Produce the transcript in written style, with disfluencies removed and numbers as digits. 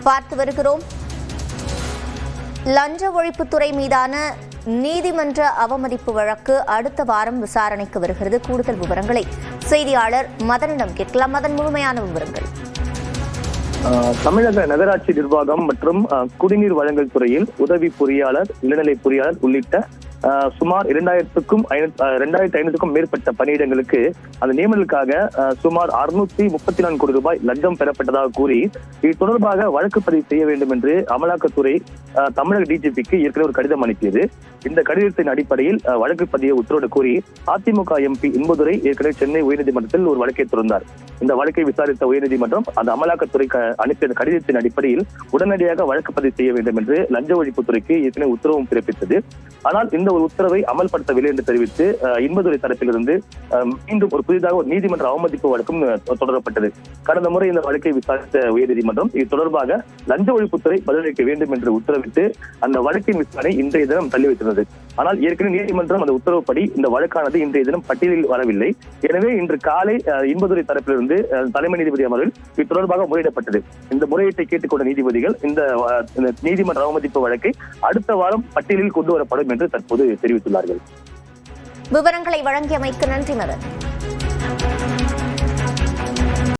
பார்த்து வருகிறோம். லஞ்ச ஒழிப்புத்துறை மீதான நீதிமன்ற அவமதிப்பு வழக்கு அடுத்த வாரம் விசாரணைக்கு வருகிறது. கூடுதல் விவரங்களை செய்தியாளர் மதனிடம் கேட்கலாம். மதன், முழுமையான விவரங்கள். தமிழக நகராட்சி நிர்வாகம் மற்றும் குடிநீர் வழங்கல் துறையில் உதவி பொறியாளர், இளநிலை பொறியாளர் உள்ளிட்ட சுமார் 2500க்கும் மேற்பட்ட பணியிடங்களுக்கு அந்த நியமனங்களுக்காக சுமார் 634 கோடி ரூபாய் லஞ்சம் பெறப்பட்டதாக கூறி இது தொடர்பாக வழக்கு பதிவு செய்ய வேண்டும் என்று அமலாக்கத்துறை தமிழக டிஜிபிக்கு ஏற்கனவே ஒரு கடிதம் அனுப்பியது. இந்த கடிதத்தின் அடிப்படையில் வழக்கு பதிய உத்தரவு கூறி அதிமுக எம்பி இன்பதுரை ஏற்கனவே சென்னை உயர்நீதிமன்றத்தில் ஒரு வழக்கை தொடர்ந்தார். இந்த வழக்கை விசாரித்த உயர்நீதிமன்றம் அந்த அமலாக்கத்துறை அனுப்பிய கடிதத்தின் அடிப்படையில் உடனடியாக வழக்கு பதிவு செய்ய வேண்டும் என்று லஞ்ச ஒழிப்புத்துறைக்கு ஏற்கனவே உத்தரவும் பிறப்பித்தது. ஆனால் இந்த ஒரு உத்தரவை அமல்படுத்தவில்லை என்று தெரிவித்து இன்பதுரை தரப்பிலிருந்து மீண்டும் ஒரு புதிதாக ஒரு நீதிமன்ற அவமதிப்பு வழக்கும் தொடரப்பட்டது. கடந்த முறை இந்த வழக்கை விசாரித்த உயர்நீதிமன்றம் இது தொடர்பாக லஞ்ச ஒழிப்புத்துறை பதிலளிக்க வேண்டும் என்று உத்தரவிட்டு அந்த வழக்கின் விசாரணை இன்றைய தினம் தள்ளி வைத்திருந்தது. ஆனால் ஏற்கனவே நீதிமன்றம் அந்த உத்தரவுப்படி இந்த வழக்கானது இன்றைய தினம் பட்டியலில் வரவில்லை. எனவே இன்று காலை இன்பதுரை தரப்பிலிருந்து தலைமை நீதிபதி அமர்வில் இது தொடர்பாக முறையிடப்பட்டது. இந்த முறையீட்டை கேட்டுக்கொண்ட நீதிபதிகள் இந்த நீதிமன்ற அவமதிப்பு வழக்கை அடுத்த வாரம் பட்டியலில் கொண்டு வரப்படும் என்று தற்போது தெரிவித்துள்ளார்கள். விவரங்களை வழங்கியமைக்கு நன்றி மதன்.